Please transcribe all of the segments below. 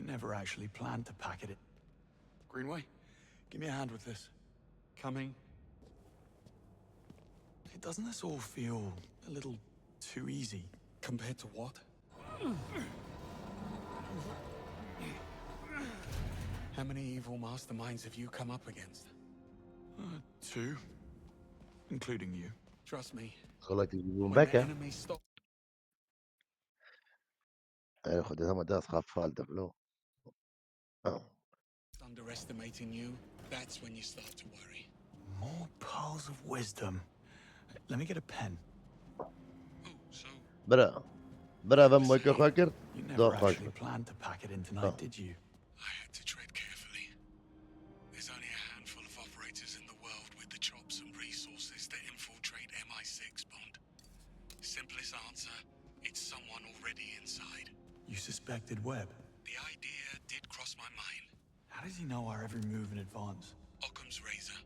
never actually planned to packet it. Greenway, give me a hand with this. Coming. Doesn't this all feel a little too easy? Compared to what? How many evil masterminds have you come up against? 2, including you. Trust me. خلاك تجيبون When the بكا enemy stop, خدتها مداس خاف فال دبلو underestimating you, that's when you start to worry. More pearls of wisdom. Let me get a pen. Oh, so برا بمك خاكر You دو never خاكر actually planned to pack it in tonight, did you? I had to tread carefully. There's only a handful of operators in the world with the chops and resources to infiltrate MI6, Bond. Simplest answer, it's someone already inside. You suspected Webb. The idea did cross my mind. How does he know our every move in advance? Occam's razor.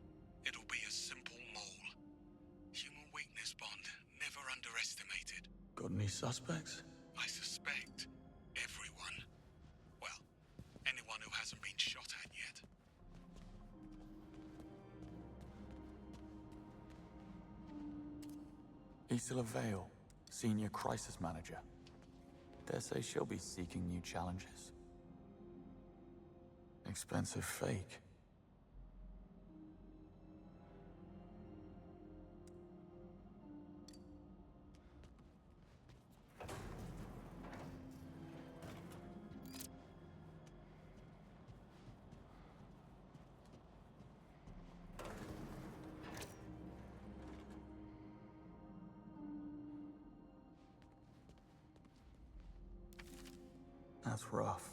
It'll be a simple mole. Human weakness, Bond. Never underestimated. Got any suspects? I suspect everyone. Well, anyone who hasn't been shot at yet. Zalaڤێ, Senior Crisis Manager. Dare say she'll be seeking new challenges. Expensive fake. That's rough.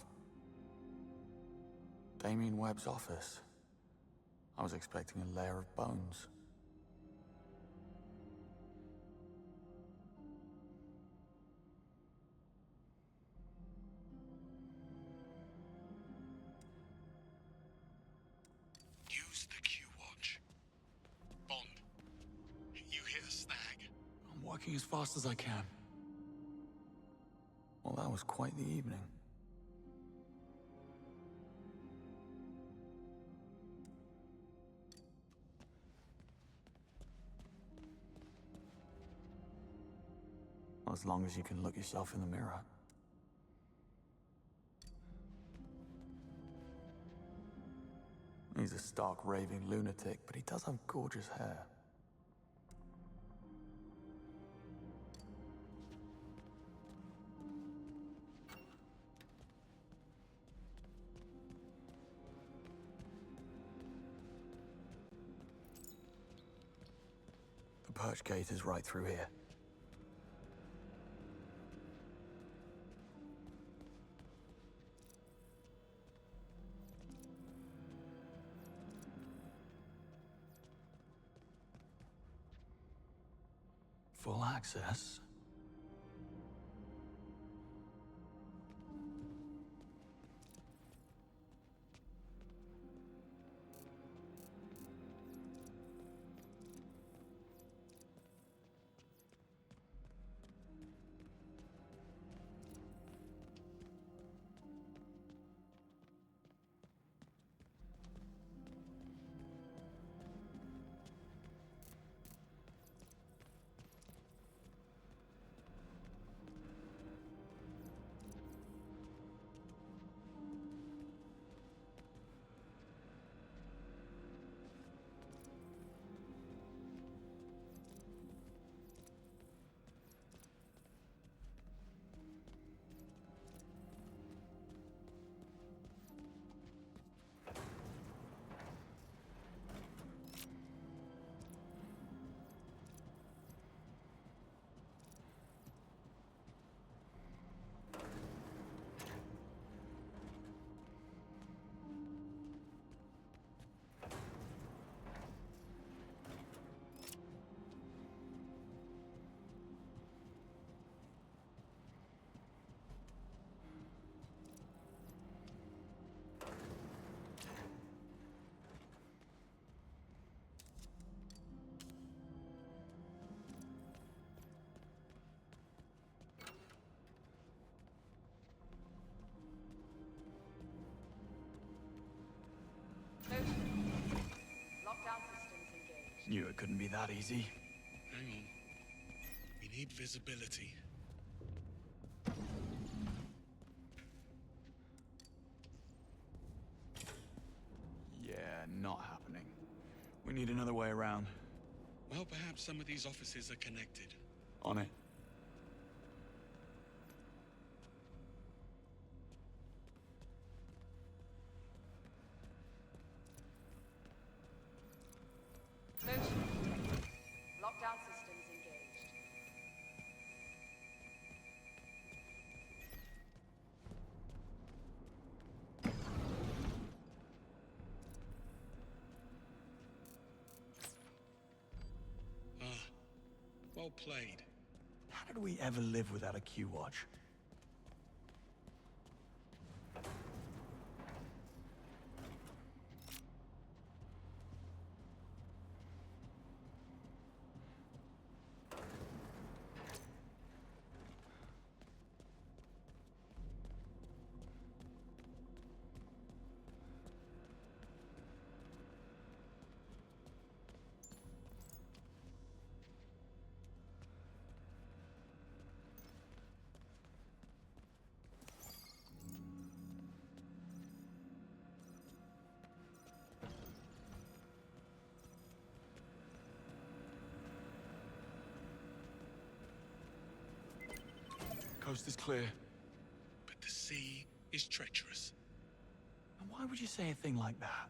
Damien Webb's office. I was expecting a layer of bones. Use the Q-Watch. Bond, you hit a snag. I'm working as fast as I can. Well, that was quite the evening. As long as you can look yourself in the mirror. He's a stark raving lunatic, but he does have gorgeous hair. The perch gate is right through here. Full access. Lockdown systems engaged. Knew it couldn't be that easy. Hang on. We need visibility. Yeah, not happening. We need another way around. Well, perhaps some of these offices are connected. On it. Motion detected. Lockdown systems engaged. Well played. How did we ever live without a Q watch? Coast is clear. But the sea is treacherous. And why would you say a thing like that?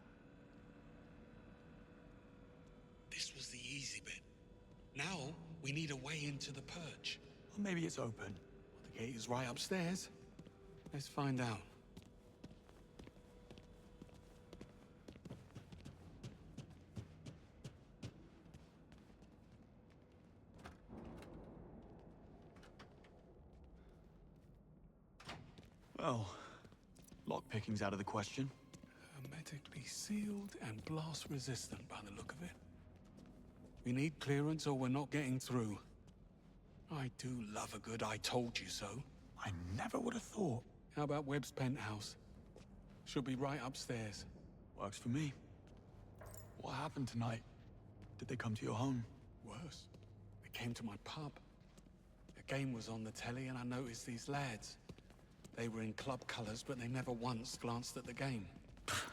This was the easy bit. Now, we need a way into the purge. Well, maybe it's open. The gate is right upstairs. Let's find out. Well, lockpicking's out of the question. Hermetically sealed and blast resistant by the look of it. We need clearance or we're not getting through. I do love a good I told you so. I never would have thought. How about Webb's penthouse? Should be right upstairs. Works for me. What happened tonight? Did they come to your home? Worse. They came to my pub. A game was on the telly and I noticed these lads. They were in club colours, but they never once glanced at the game.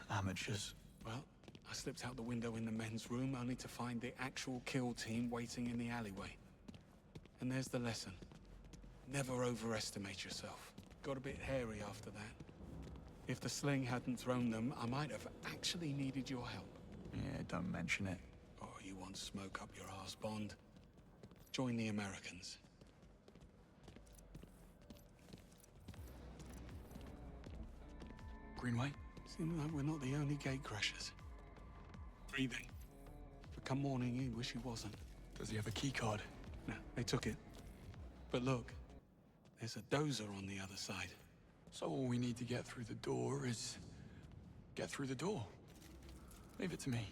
Amateurs. Well, I slipped out the window in the men's room only to find the actual kill team waiting in the alleyway. And there's the lesson. Never overestimate yourself. Got a bit hairy after that. If the sling hadn't thrown them, I might have actually needed your help. Yeah, don't mention it. Oh, you want smoke up your arse, Bond? Join the Americans. Greenway? Seems like we're not the only gate crashers. Breathing. But come morning, he wish he wasn't. Does he have a key card? No, they took it. But look, there's a dozer on the other side. So all we need to get through the door is... get through the door. Leave it to me.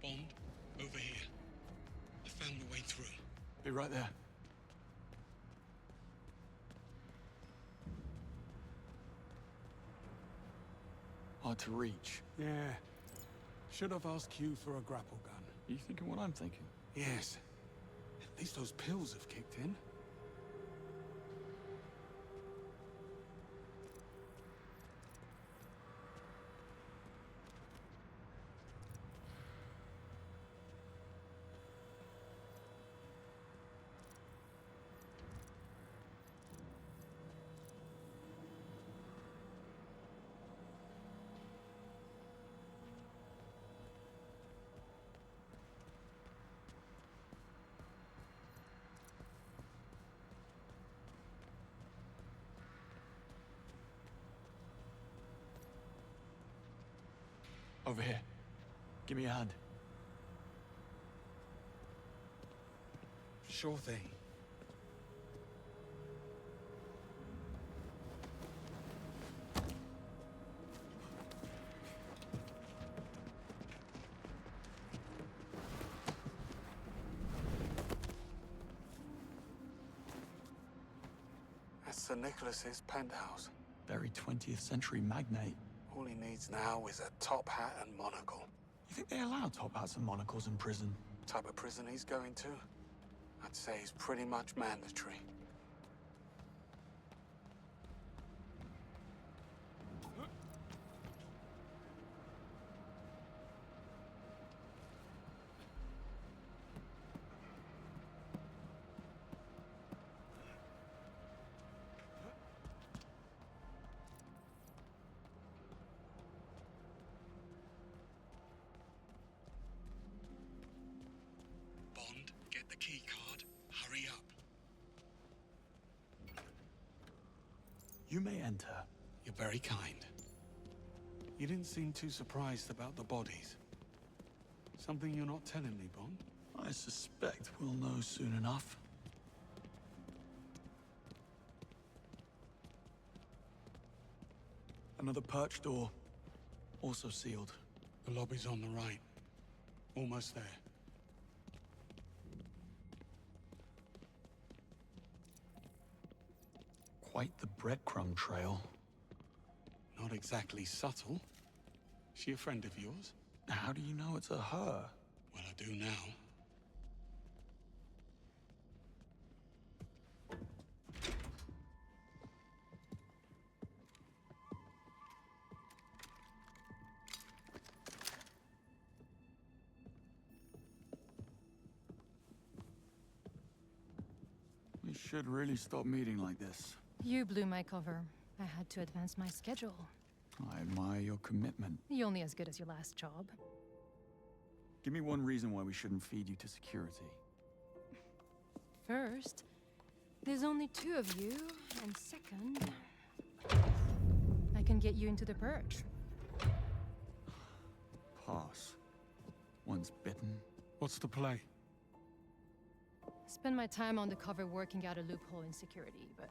Bond, over here. I found a way through. Be right there. Hard to reach. Yeah. Should have asked Q for a grapple gun. You thinking what I'm thinking? Yes. At least those pills have kicked in. Over here. Give me a hand. Sure thing. That's Sir Nicholas's penthouse. Very 20th century magnate. All he needs now is a top hat and monocle. You think they allow top hats and monocles in prison? Type of prison he's going to? I'd say it's pretty much mandatory. Bond, get the key card. Hurry up. You may enter. You're very kind. You didn't seem too surprised about the bodies. Something you're not telling me, Bond? I suspect we'll know soon enough. Another perch door. Also sealed. The lobby's on the right. Almost there. Quite the breadcrumb trail. Not exactly subtle. She a friend of yours? How do you know it's a her? Well, I do now. We should really stop meeting like this. You blew my cover. I had to advance my schedule. I admire your commitment. You're only as good as your last job. Give me one reason why we shouldn't feed you to security. First, there's only 2 of you, and second, I can get you into the perch. Pass. Once bitten. What's the play? Spend my time on the cover working out a loophole in security, but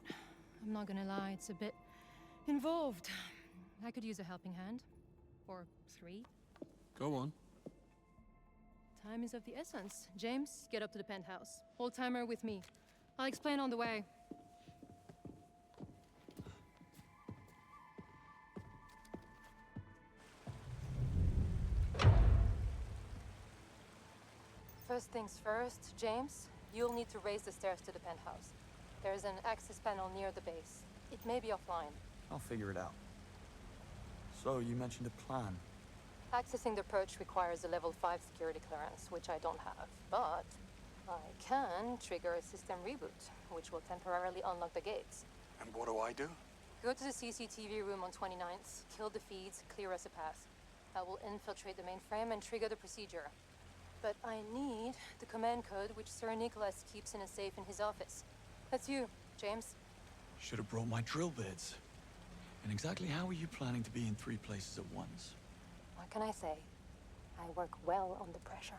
I'm not gonna lie, it's a bit involved. I could use a helping hand. Or 3. Go on. Time is of the essence. James, get up to the penthouse. Hold timer with me. I'll explain on the way. First things first, James, you'll need to raise the stairs to the penthouse. There's an access panel near the base. It may be offline. I'll figure it out. So, you mentioned a plan. Accessing the perch requires a level 5 security clearance, which I don't have. But I can trigger a system reboot, which will temporarily unlock the gates. And what do I do? Go to the CCTV room on 29th, kill the feeds, clear us a path. I will infiltrate the mainframe and trigger the procedure. But I need the command code which Sir Nicholas keeps in a safe in his office. That's you, James. Should have brought my drill bits. And exactly how are you planning to be in 3 places at once? What can I say? I work well under pressure.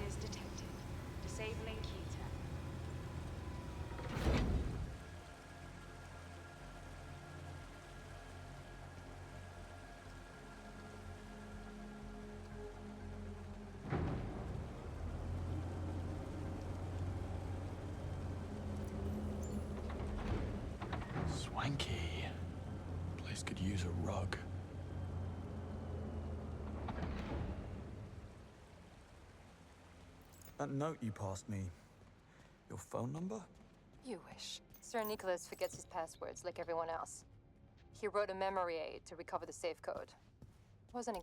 devices detected. Disabling key tech. Swanky. Place could use a rug. That note you passed me. Your phone number? You wish. Sir Nicholas forgets his passwords like everyone else. He wrote a memory aid to recover the safe code. Wasn't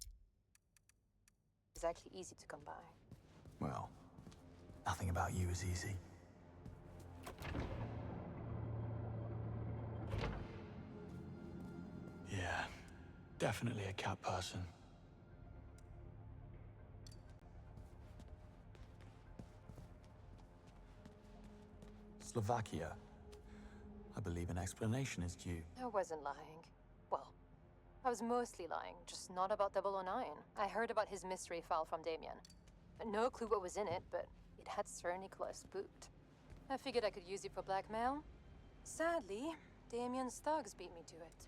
exactly easy to come by. Well, nothing about you is easy. Yeah, definitely a cat person. Slovakia. I believe an explanation is due. I wasn't lying. Well, I was mostly lying, just not about 009. I heard about his mystery file from Damien. No clue what was in it, but it had Sir Nicholas spooked. I figured I could use it for blackmail. Sadly, Damien's thugs beat me to it.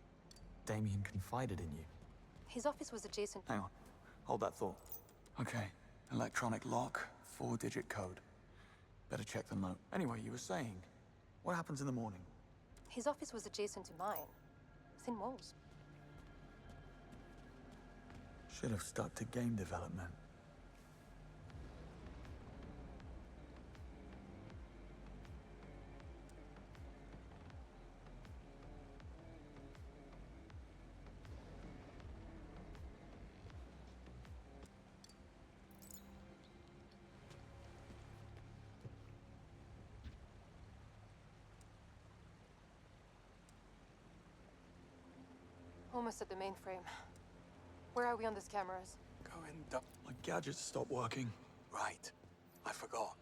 Damien confided in you. His office was adjacent. Hang on. Hold that thought. Okay. Electronic lock, 4-digit code. Better check the note. Anyway, you were saying, what happens in the morning? His office was adjacent to mine. Thin walls. Should have stuck to game development. Almost at the mainframe. Where are we on these cameras? My gadgets stopped working. Right. I forgot.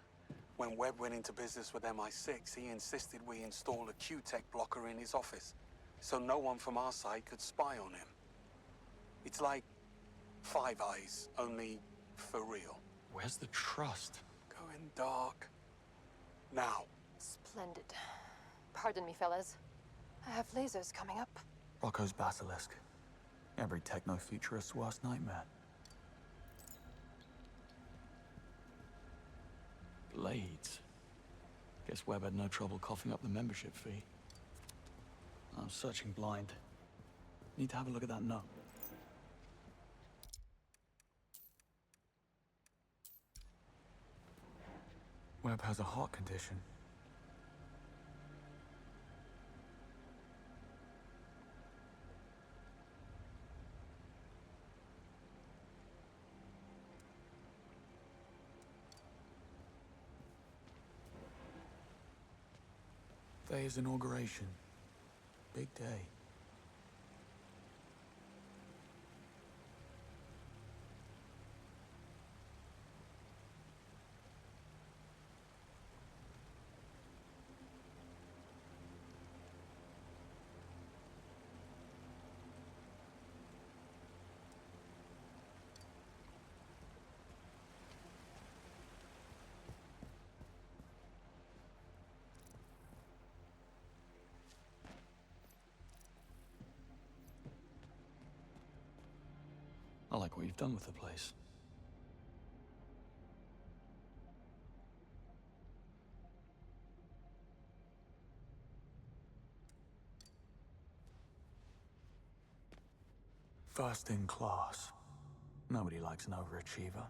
When Webb went into business with MI6, he insisted we install a Q-Tech blocker in his office, so no one from our side could spy on him. It's like Five Eyes, only for real. Where's the trust? Going dark. Now. Splendid. Pardon me, fellas. I have lasers coming up. Rocco's basilisk. Every techno-futurist's worst nightmare. Blades. Guess Webb had no trouble coughing up the membership fee. I'm searching blind. Need to have a look at that note. Webb has a heart condition. Day is inauguration. Big day. I like what you've done with the place. First in class. Nobody likes an overachiever.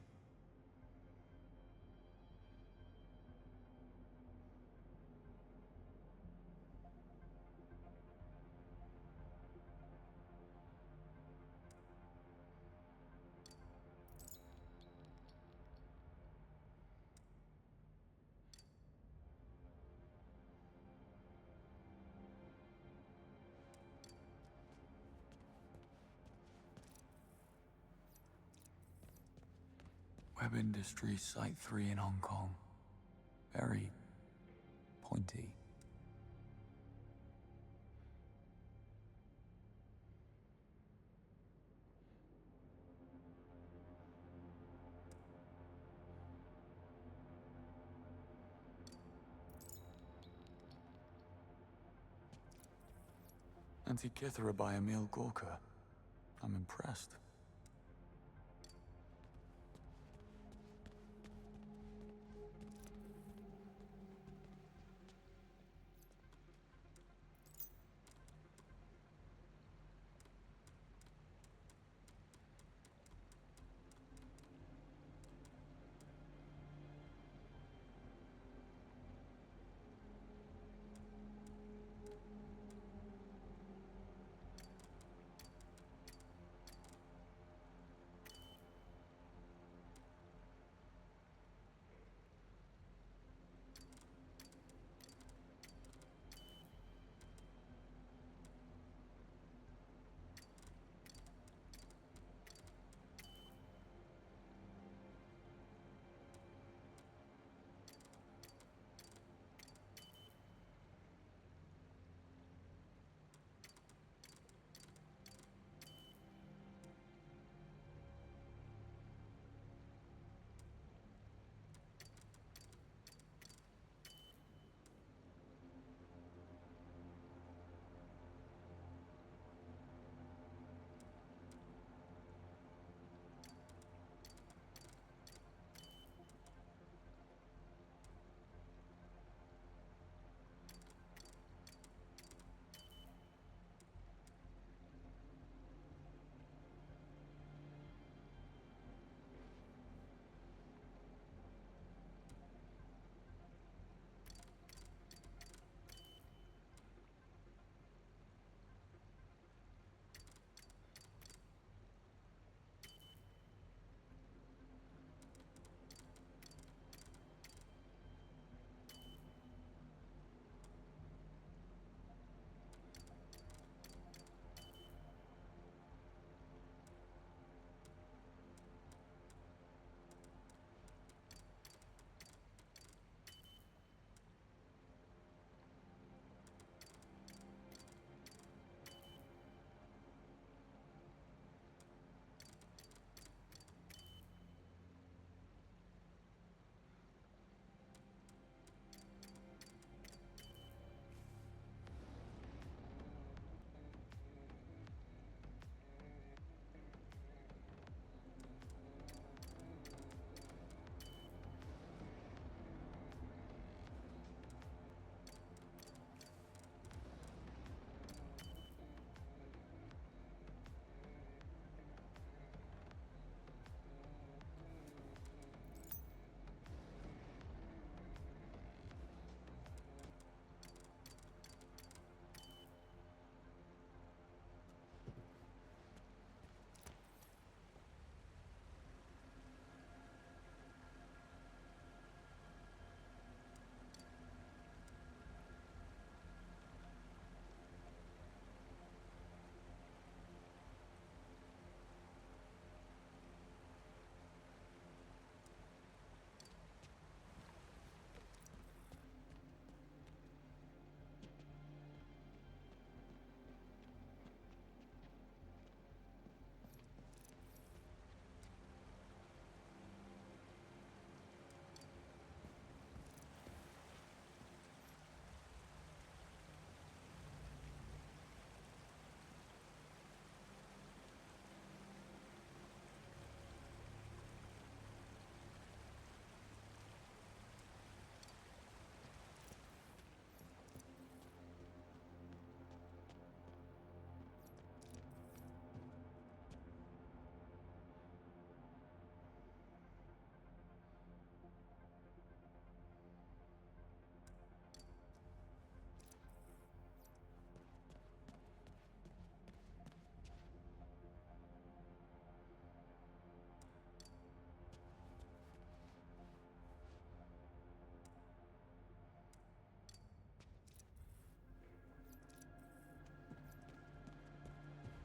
Web Industries Site 3 in Hong Kong. Very pointy. Antikythera by Emil Gorka. I'm impressed.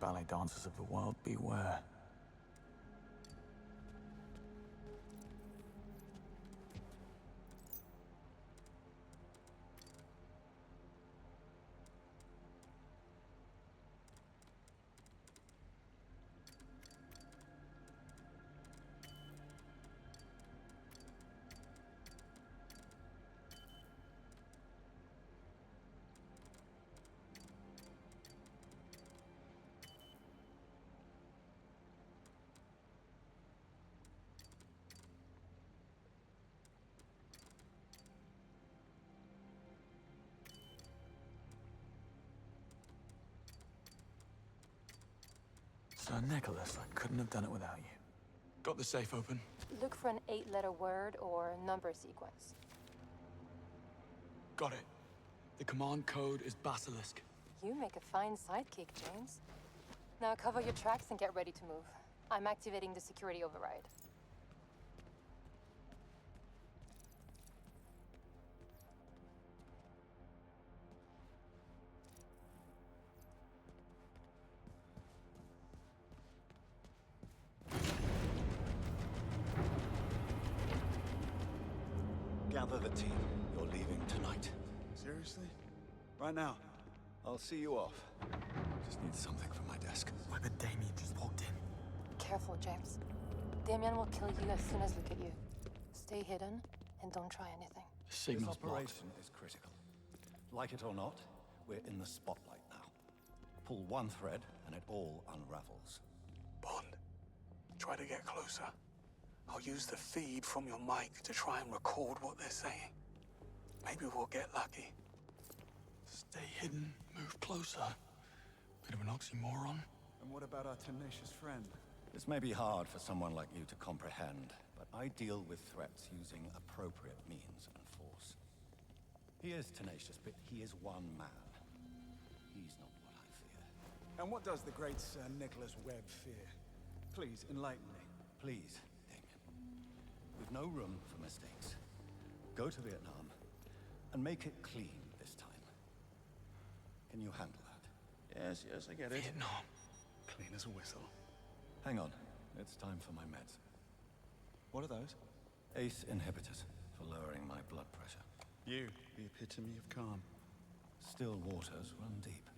Ballet dancers of the world, beware. Sir Nicholas, I couldn't have done it without you. Got the safe open? Look for an 8-letter word or number sequence. Got it. The command code is Basilisk. You make a fine sidekick, James. Now cover your tracks and get ready to move. I'm activating the security override. Gather the team. You're leaving tonight. Seriously? Right now? I'll see you off. Just need something from my desk. Webber Damien just walked in. Careful, James. Damien will kill you as soon as look at you. Stay hidden and don't try anything. This Signal's blocked. operation is critical. Like it or not, we're in the spotlight now. Pull one thread and it all unravels. Bond, try to get closer. I'll use the feed from your mic to try and record what they're saying. Maybe we'll get lucky. Stay hidden, move closer. Bit of an oxymoron. And what about our tenacious friend? This may be hard for someone like you to comprehend, but I deal with threats using appropriate means and force. He is tenacious, but he is one man. He's not what I fear. And what does the great Sir Nicholas Webb fear? Please, enlighten me. Please, Damien. We've no room for mistakes. Go to Vietnam and make it clean this time. Can you handle that? Yes, I get it. Vietnam. Clean as a whistle. Hang on. It's time for my meds. What are those? ACE inhibitors for lowering my blood pressure. You, the epitome of calm. Still waters run deep.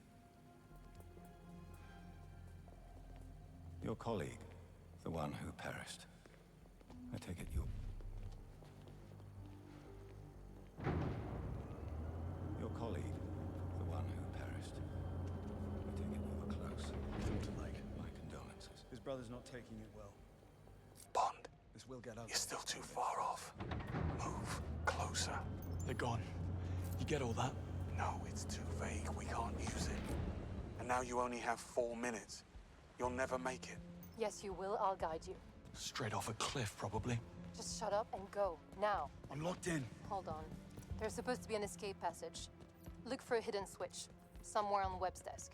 Your colleague, the one who perished. I take it you... Your colleague, the one who perished. I take it you were close. My condolences. His brother's not taking it well. Bond, This will get ugly. you're still too far off. Move closer. They're gone. You get all that? No, it's too vague. We can't use it. And now you only have 4 minutes. You'll never make it. Yes, you will. I'll guide you. Straight off a cliff, probably. Just shut up and go. Now. I'm locked in. Hold on. There's supposed to be an escape passage. Look for a hidden switch. Somewhere on Webb's desk.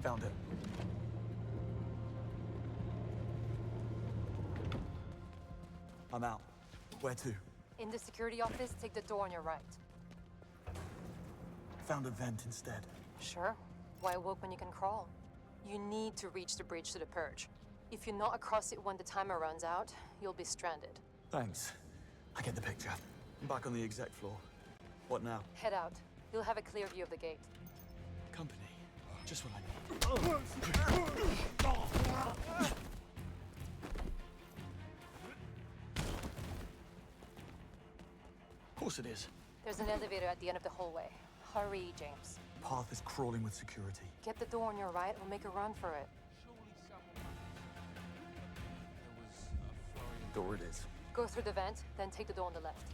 Found it. I'm out. Where to? In the security office, take the door on your right. Found a vent instead. Sure. Why walk when you can crawl? You need to reach the bridge to the purge. If you're not across it when the timer runs out, you'll be stranded. Thanks. I get the picture. I'm back on the exec floor. What now? Head out. You'll have a clear view of the gate. Company. Just what I need. Of course it is. There's an elevator at the end of the hallway. Hurry, James. Path is crawling with security. Get the door on your right, we'll make a run for it. Door it is. Go through the vent, then take the door on the left.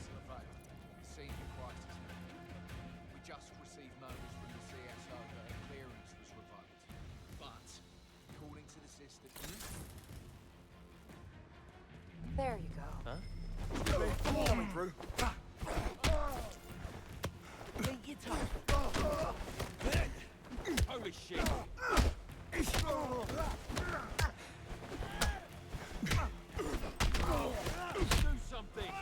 Selavé, senior crisis manager. We just received notice from the CSO that a clearance was revoked. But, according to the system... There you go. Huh? Coming through. Holy shit! Do something!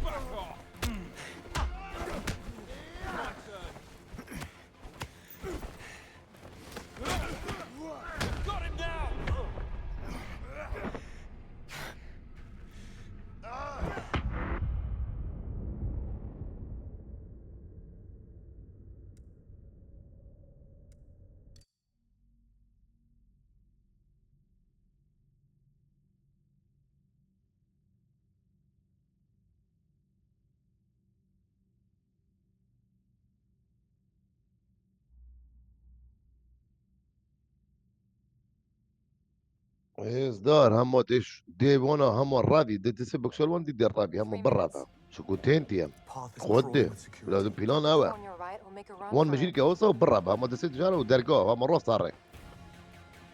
Back off! My turn! Got him now! إصدار هم تيش دي وانا هم الرابي دي تسبك شو الوان دي الرابي هم 3 برا minutes. سكوتين تيام Path is خود crawling with security. بلاد بيلان Go أوا on your right, we'll make a run وان for مجيل it. كوسا وبرا هم تسيت جانا ودرجة هم روس صاري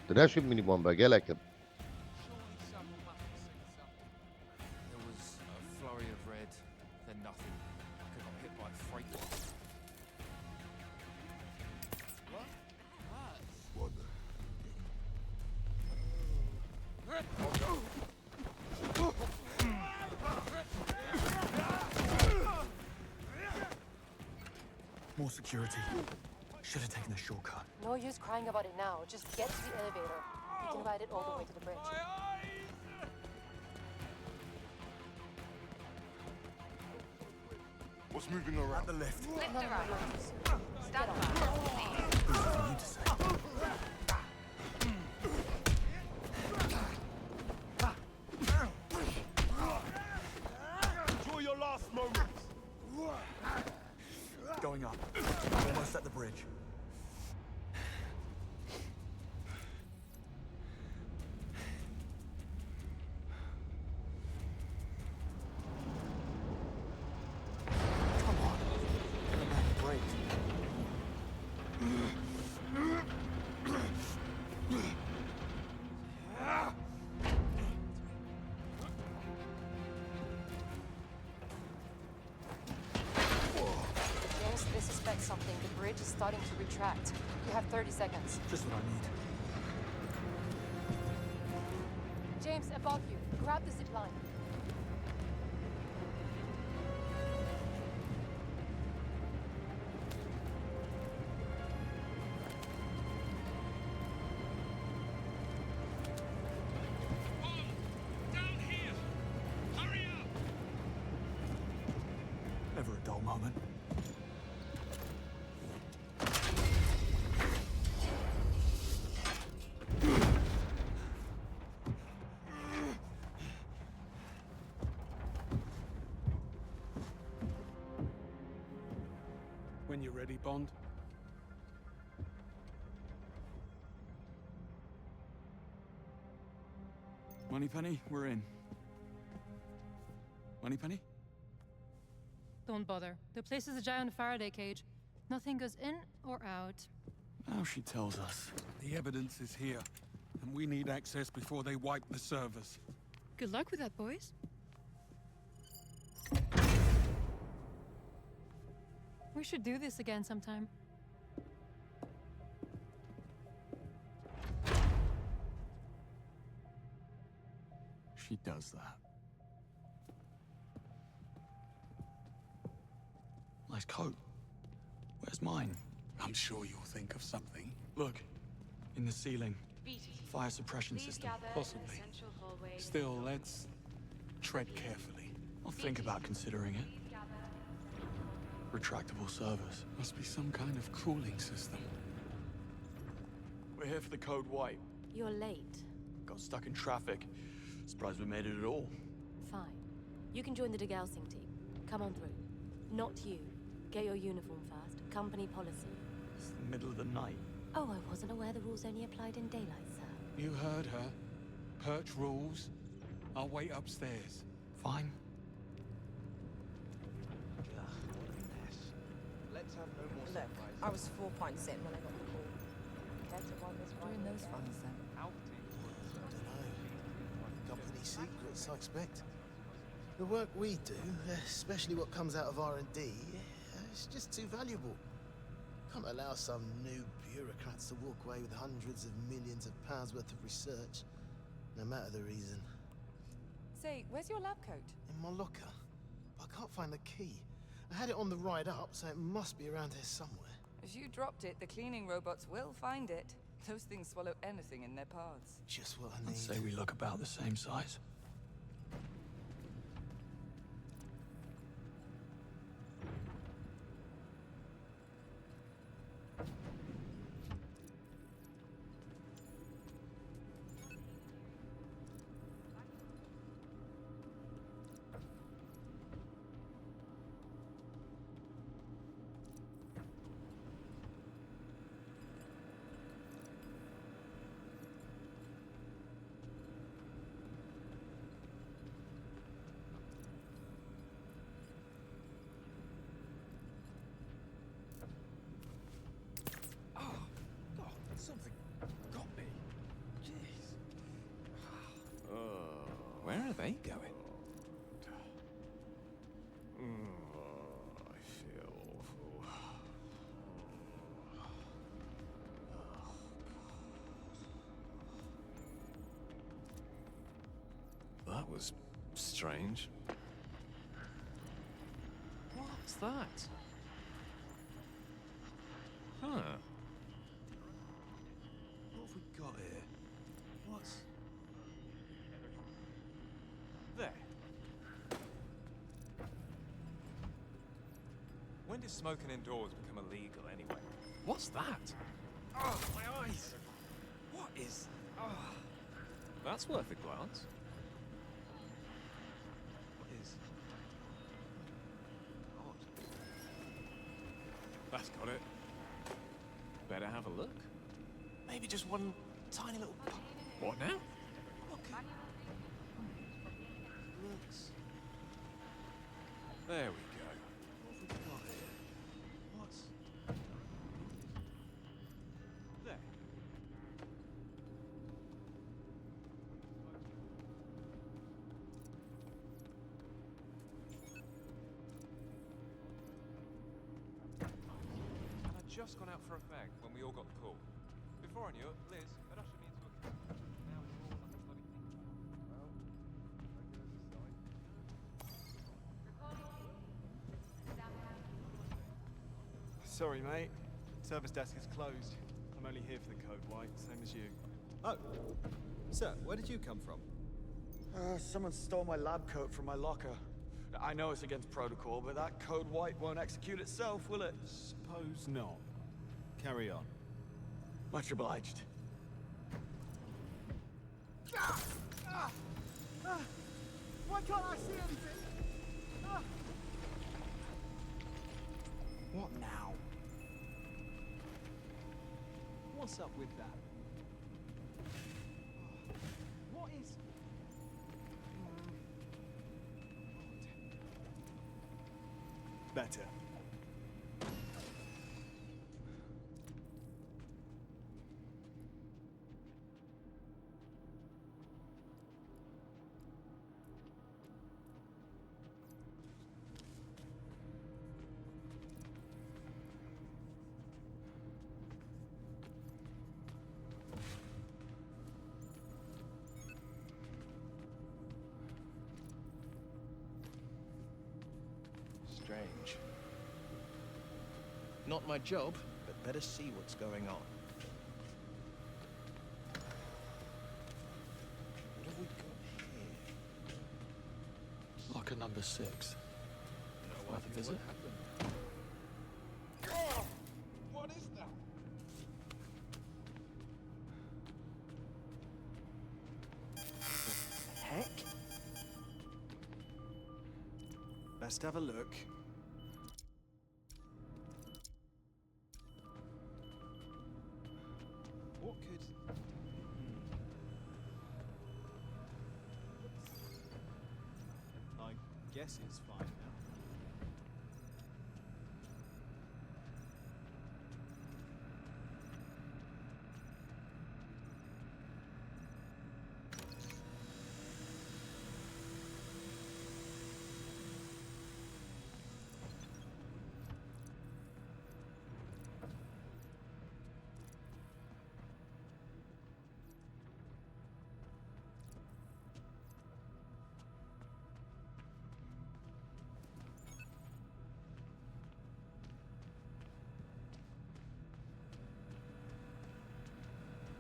تناشي مني بوان بقى لكن Surely someone must have seen something. There was a flurry of red, then nothing. Like I got hit by a freight train. More security. Should have taken the shortcut. No use crying about it now. Just get to the elevator. You can ride it all the way to the bridge. What's moving around? The lift. Lift None of arrived. my business. Stand by. Easy for you to say. Enjoy your last moments. Going up. Almost at the bridge. Come on. Give a man a break. James, they suspect something. The bridge is starting to retract. You have 30 seconds. Just what I need. James, above you. Grab the zip line. Down here. Hurry up. Never a dull moment. When you're ready, Bond. Moneypenny, we're in. Moneypenny? Don't bother. The place is a giant Faraday cage. Nothing goes in or out. Now she tells us. The evidence is here, and we need access before they wipe the servers. Good luck with that, boys. We should do this again sometime. She does that. Nice coat. Where's mine? I'm sure you'll think of something. Look, in the ceiling. Beauty. Fire suppression Please system. gather in Possibly. the central hallway. Still, let's tread carefully. I'll think about considering it. Please gather. Retractable servers. Must be some kind of cooling system. We're here for the code white. You're late. Got stuck in traffic. Surprised we made it at all. Fine. You can join the degassing team. Come on through. Not you. Get your uniform first. Company policy. It's the middle of the night. Oh, I wasn't aware the rules only applied in daylight, sir. You heard her. Perch rules. I'll wait upstairs. Fine. Look, I was 4 pints in when I got the call. Care to run this one? Doing those funds then. Company secrets, I expect. The work we do, especially what comes out of R&D, it's just too valuable. Can't allow some new bureaucrats to walk away with hundreds of millions of pounds worth of research, no matter the reason. Say, where's your lab coat? In my locker, but I can't find the key. I had it on the ride up, so it must be around here somewhere. If you dropped it, the cleaning robots will find it. Those things swallow anything in their paths. Just what I I'd need. say we look about the same size. day going? I feel awful. That was strange. What's that? Huh. What have we got here? What's... there? When did smoking indoors become illegal anyway? What's that? Oh, my eyes! What is... oh. That's worth a glance. What is... odd. That's got it. Better have a look. Maybe just one tiny little... What now? What could... looks... there we go. What have we got here? What's... there. And I'd just gone out for a fag when we all got the call. Before I knew it, Liz had ushered me into a... now we're all like a bloody ping pong. Sorry, mate. Service desk is closed. I'm only here for the code white, same as you. Oh. Sir, where did you come from? Someone stole my lab coat from my locker. I know it's against protocol, but that code white won't execute itself, will it? Suppose not. Carry on. Much obliged. Why can't I see anything? What now? What's up with that? What is... Better. Strange. Not my job, but better see what's going on. What have we got here? Locker number 6. Worth a visit? What is that? Heck? Best have a look. What could... I guess it's fine now.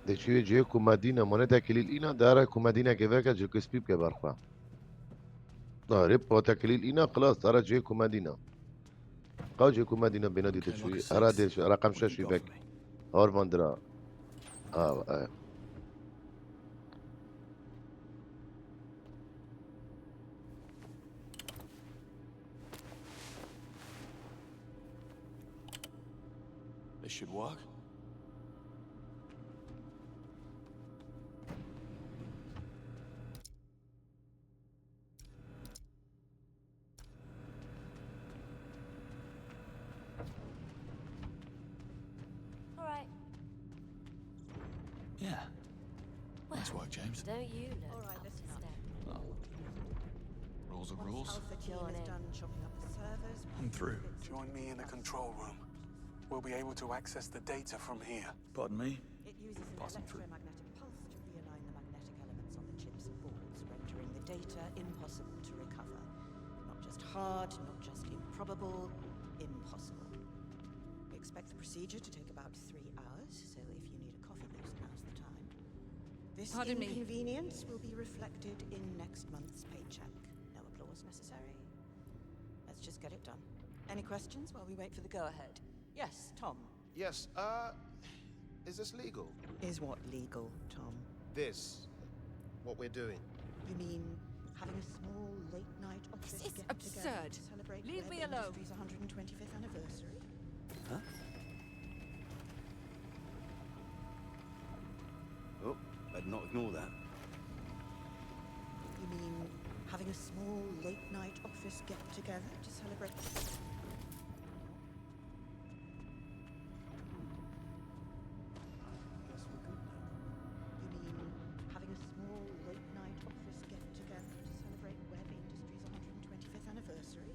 دچوی جه کومدینه moneta kililina dara کومدینه که وکا جو کسبیب که برخوا داره پاتا kililina خلاص داره جه کومدینه قاو جه کومدینه بنادی دچوی اراده رقم 6 وک هارواندرا This should work. All right. Yeah. Nice work, James. Don't you look All right, up listen to up. step? Oh. Rules are rules. Alpha team is done chopping up the servers. I'm through. Join me in the control room. We'll be able to access the data from here. Pardon me? It uses an Passing through. electromagnetic pulse to realign the magnetic elements on the chips and boards, rendering the data impossible to recover. Not just hard, not just improbable, impossible. We expect the procedure to take about 3 hours, so if you need a coffee boost, now's the time. This inconvenience will be reflected in next month's paycheck. No applause necessary. Let's just get it done. Any questions while we wait for the go-ahead? Yes, Tom. Yes, is this legal? Is what legal, Tom? This, what we're doing. You mean having a small late-night office This is get-together absurd. to celebrate Leave Web me alone. Industries' 125th anniversary? Huh? Oh, better not ignore that. You mean having a small late-night office get-together to celebrate... You mean having a small late-night office get-together to celebrate Web Industries' 125th anniversary?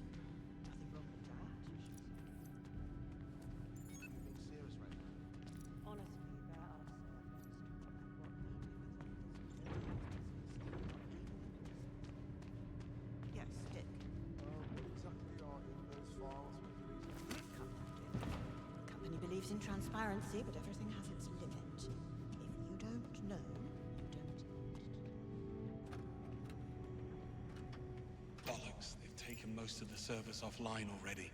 Nothing wrong with that. You're being serious right now. Honestly, there are Yes, Dick. What exactly are in those files with the The company believes in transparency, but everything has its limit. If you don't know, you don't. Bollocks, they've taken most of the servers offline already.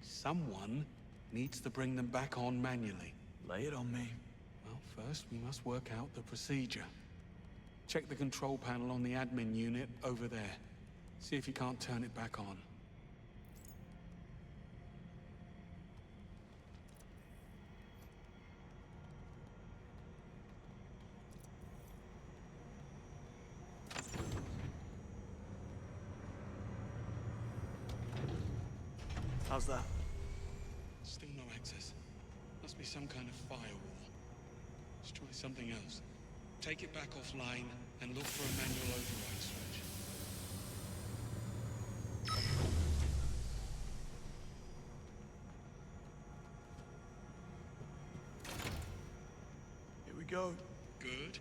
Someone needs to bring them back on manually. Lay it on me. Well, first we must work out the procedure. Check the control panel on the admin unit over there. See if you can't turn it back on. How's that? Still no access. Must be some kind of firewall. Let's try something else. Take it back offline and look for a manual override switch. Here we go. Good.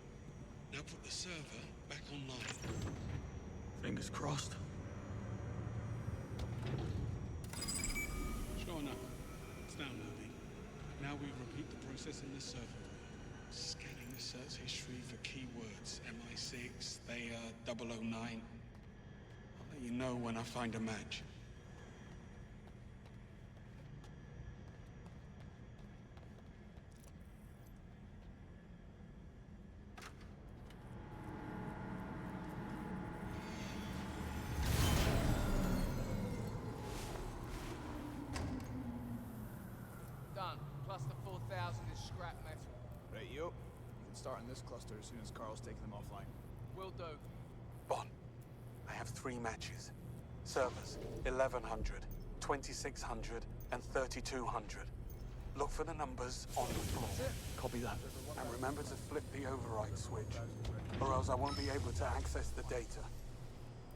Now put the server back online. Fingers crossed. Sure enough. It's now moving. Now we repeat the process in the server room. Scanning the search history for keywords. MI6, Thayer, 009. I'll let you know when I find a match. Done. Cluster 4000 is scrap metal. Right, you. You can start in this cluster as soon as Carl's taken them offline. Will do. Bon, I have 3 matches. Servers, 1100, 2600, and 3200. Look for the numbers on the floor. Copy that. And remember to flip the override switch, or else I won't be able to access the data.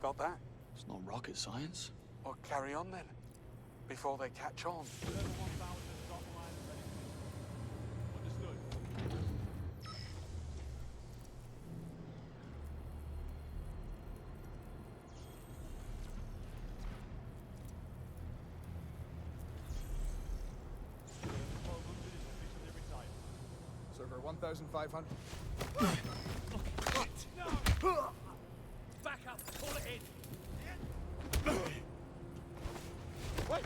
Got that? It's not rocket science. Well, carry on then, before they catch on. Server 1500. Back up. Pull it in. What?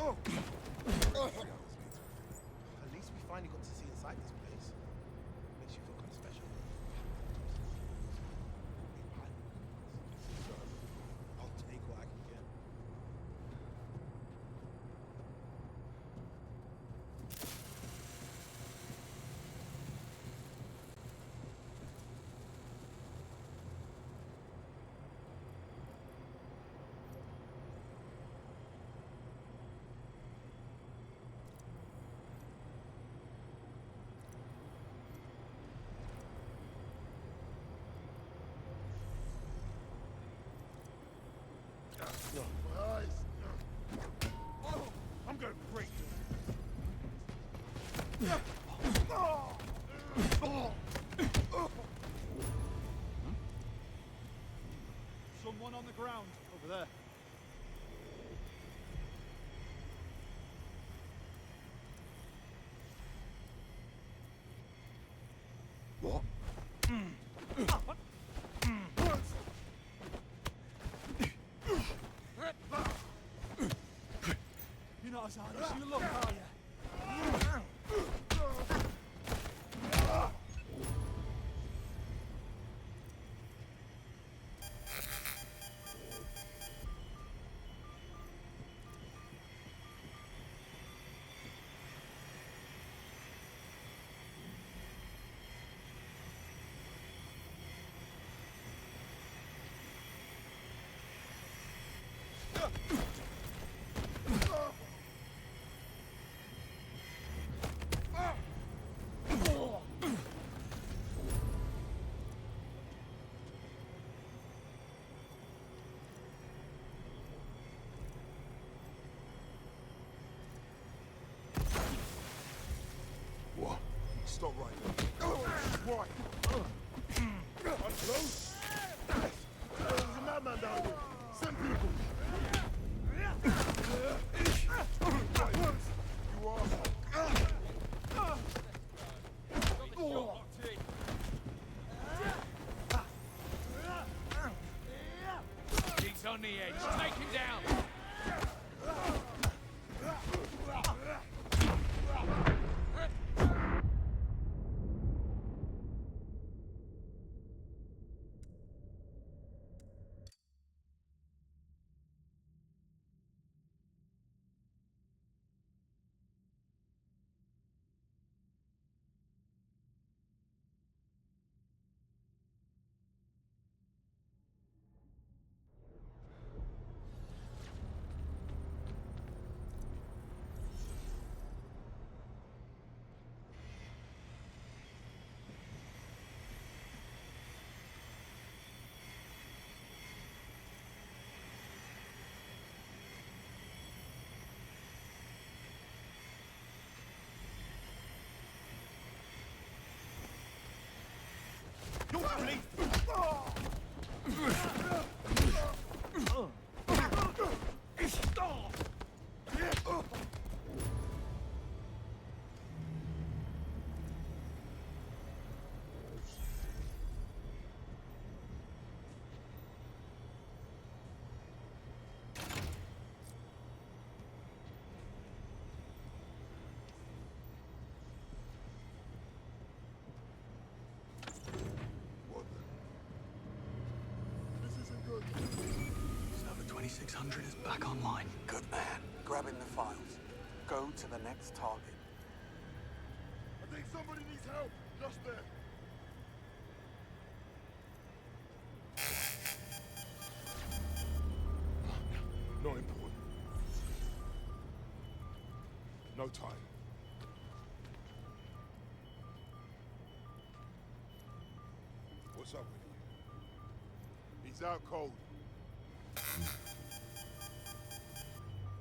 At least we finally got to see inside this place. Makes you feel kind of special. I'll take what I can get. Someone on the ground over there. What? You're not as hard as you look, are you? Stop right there. Why? I'm close. There's a madman down here. Send people. You are. He's on the edge. Take him down. Server 2600 is back online. Good man. Grabbing the files. Go to the next target. I think somebody needs help. Just there. Not important. No time. What's up with you? He's out cold.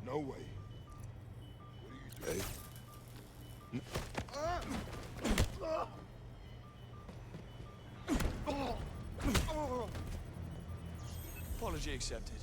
No way. What are you doing? Apology accepted.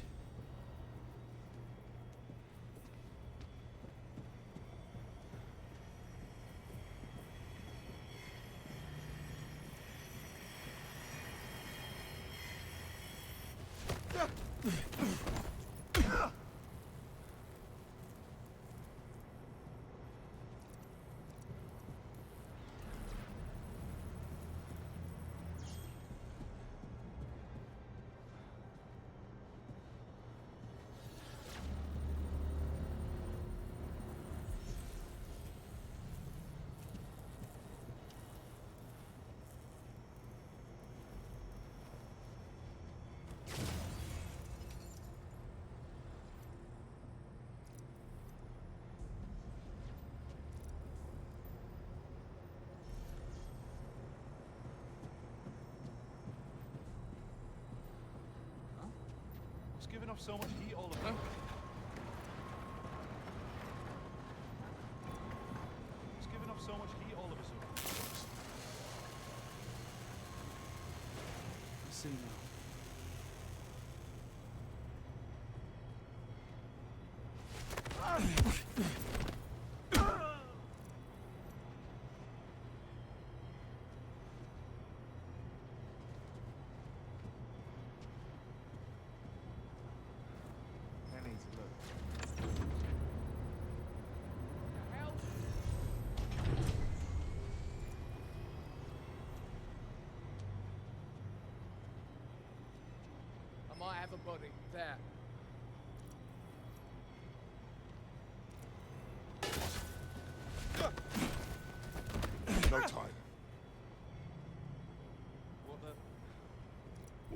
What's giving off so much heat all of them? What's giving off so much heat all of a sudden? I see now. I need to look. I might have a body. There. No time. What the?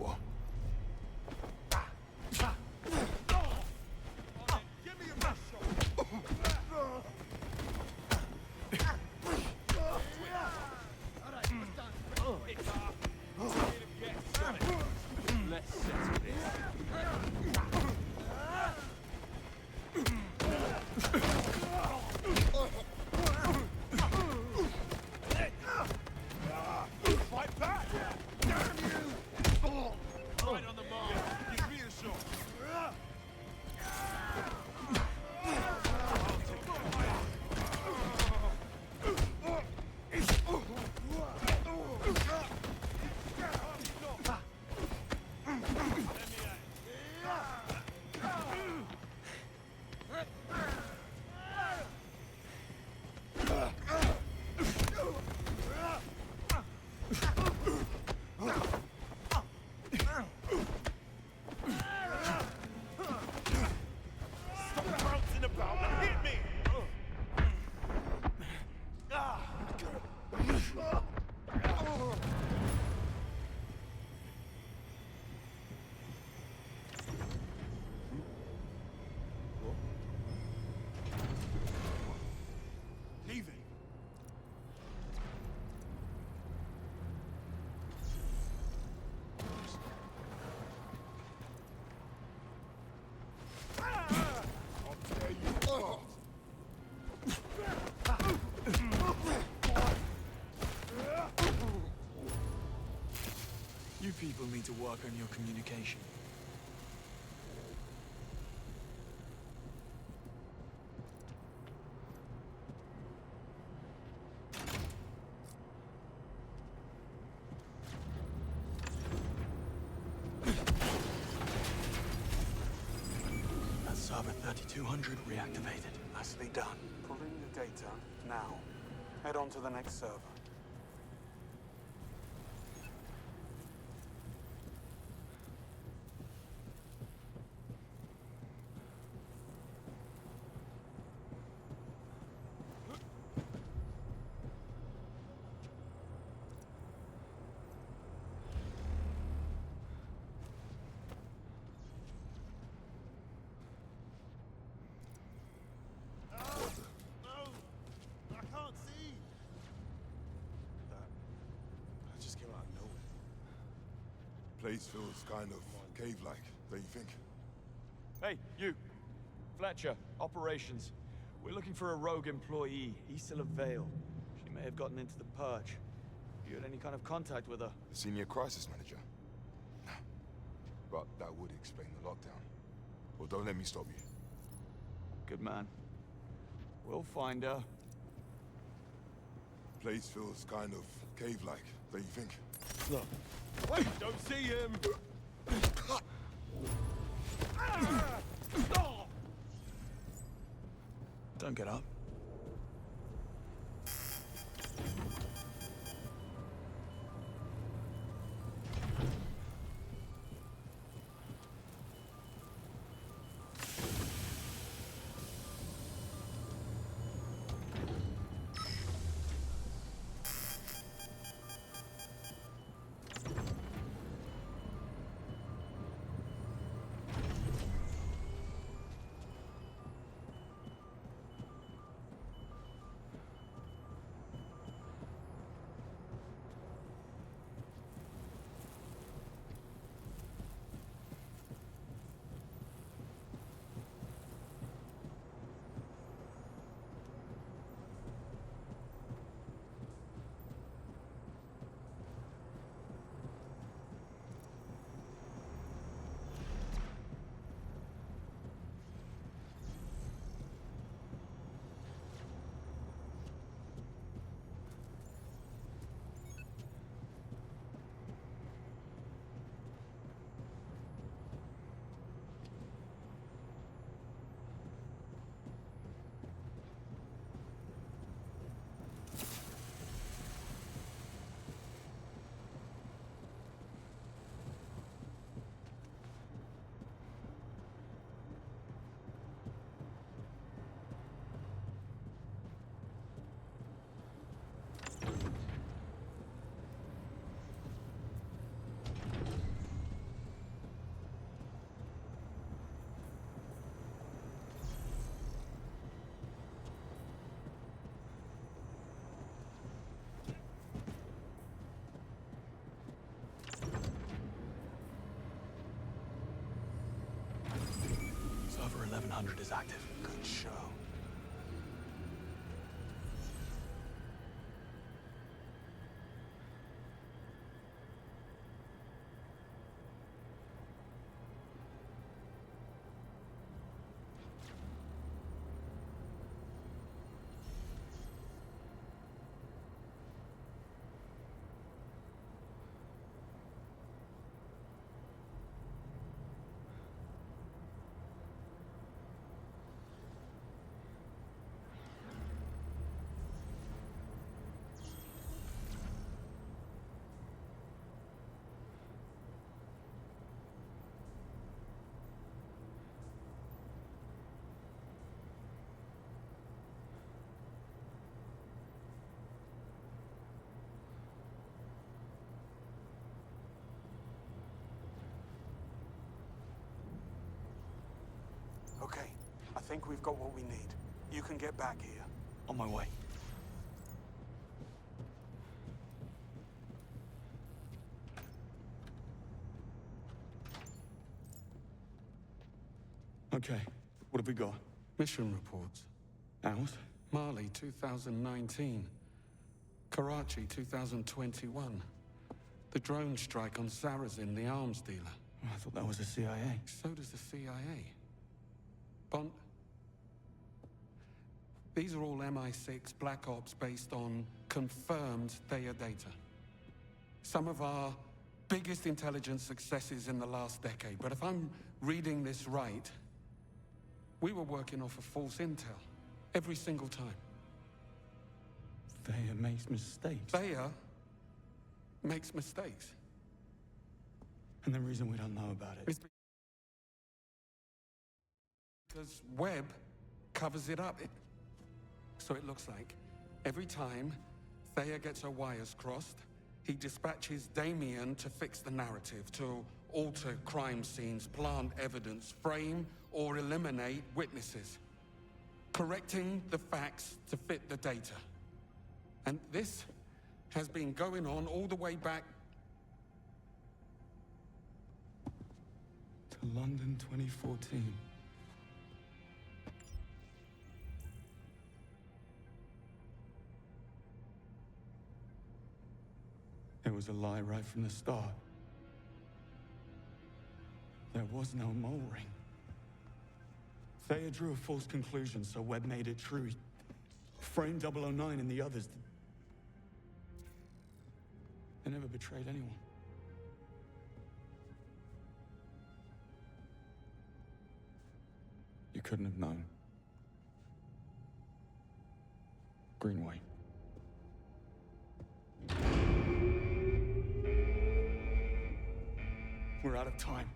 What? Give me a best shot! Alright, what's done? Let's settle this. Fight back! Damn you! Right on the mark. Give me a shot. Stop bouncing about and hit me! Leaving. I'll tear you apart. You people need to work on your communication. That's Zaba 3200 reactivated. Nicely done. Pull in the data now. Head on to the next server. No! I can't see! That just came out of nowhere. Place feels kind of cave-like, don't you think? Hey, you! Fletcher, operations. We're looking for a rogue employee, east of Vale. She may have gotten into the purge. You had any kind of contact with her? The senior crisis manager? No. But that would explain the lockdown. Well, don't let me stop you. Good man. We'll find her. Place feels kind of cave-like, don't you think? No. Wait! Don't see him! Don't get up. 1100 is active. Good show. Okay, I think we've got what we need. You can get back here. On my way. Okay, what have we got? Mission reports. Ours? Mali 2019. Karachi 2021. The drone strike on Zarazin, the arms dealer. I thought that was the CIA. So does the CIA. Bond. These are all MI6 Black Ops based on confirmed Tەیە data. Some of our biggest intelligence successes in the last decade. But if I'm reading this right, we were working off of false intel every single time. Tەyە makes mistakes. Tەyە makes mistakes. And the reason we don't know about it is because Webb covers it up. So it looks like every time Tەyە gets her wires crossed, he dispatches Damien to fix the narrative, to alter crime scenes, plant evidence, frame or eliminate witnesses, correcting the facts to fit the data. And this has been going on all the way back to London 2014. It was a lie right from the start. There was no mole ring. Tەyە drew a false conclusion, so Webb made it true. He framed 009 and the others. They never betrayed anyone. You couldn't have known. Greenway. We're out of time.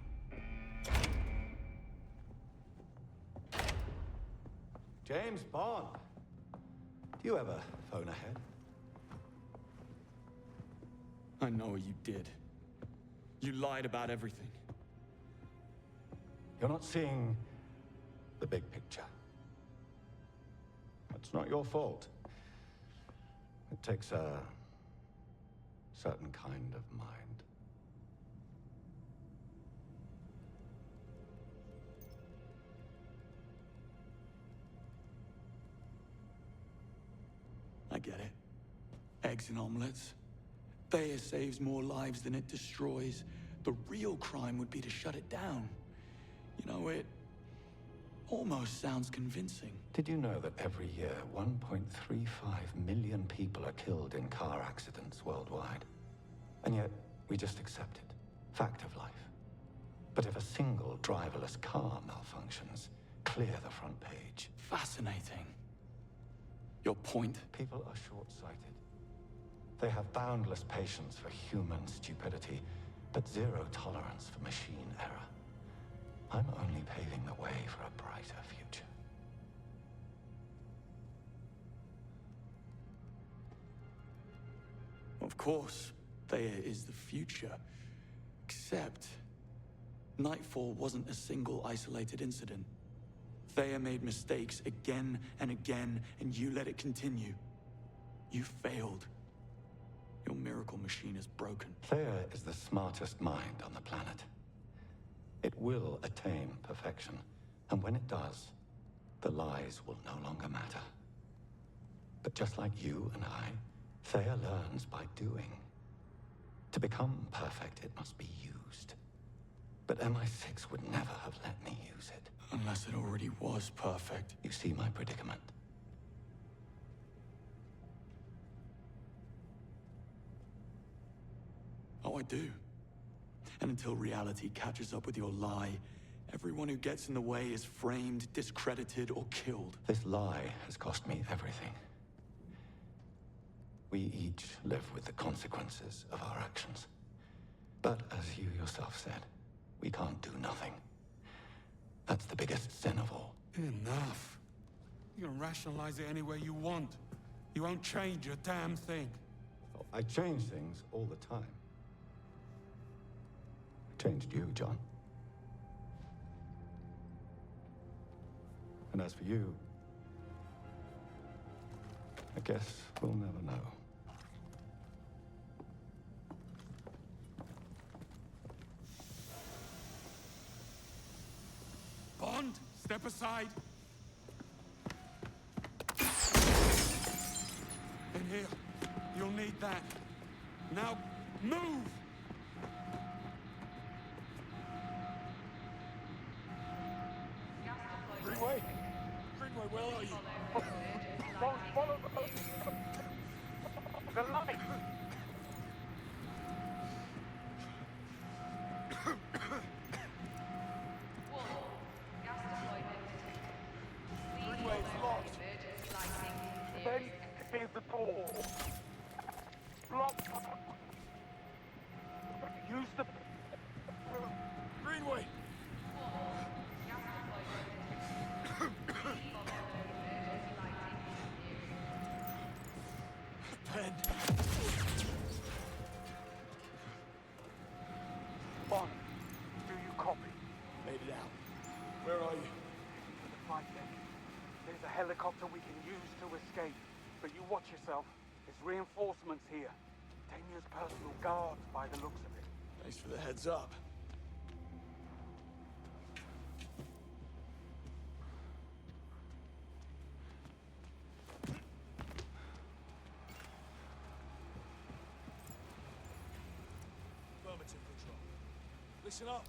James Bond. Do you ever phone ahead? I know what you did. You lied about everything. You're not seeing the big picture. That's not your fault. It takes a certain kind of mind. I get it. Eggs and omelets. Tەyە saves more lives than it destroys. The real crime would be to shut it down. You know, it almost sounds convincing. Did you know that every year 1.35 million people are killed in car accidents worldwide? And yet, we just accept it. Fact of life. But if a single driverless car malfunctions, clear the front page. Fascinating. Your point? People are short-sighted. They have boundless patience for human stupidity, but zero tolerance for machine error. I'm only paving the way for a brighter future. Of course, Tەyە is the future. Except, Nightfall wasn't a single isolated incident. Tەyە made mistakes again and again, and you let it continue. You failed. Your miracle machine is broken. Tەyە is the smartest mind on the planet. It will attain perfection, And when it does, the lies will no longer matter. But just like you and I, Théa learns by doing. To become perfect, it must be used. But MI6 would never have let me use it. Unless it already was perfect. You see my predicament? Oh, I do. And until reality catches up with your lie, everyone who gets in the way is framed, discredited, or killed. This lie has cost me everything. We each live with the consequences of our actions. But as you yourself said, we can't do nothing. That's the biggest sin of all. Enough. You can rationalize it any way you want. You won't change a damn thing. Oh, I change things all the time. I changed you, John. And as for you, I guess we'll never know. Bond, step aside. In here. You'll need that. Now, move! Greenway? Greenway, where are you? Follow the light! Greenway is locked. Then here's the door. Block. Use the... Greenway! Pen. Bond, do you copy? Made it out. Where are you? The flight deck. There's a helicopter we can use to escape. But you watch yourself. There's reinforcements here. Tenia's personal guards by the looks of it. Thanks for the heads up. Affirmative control. Listen up.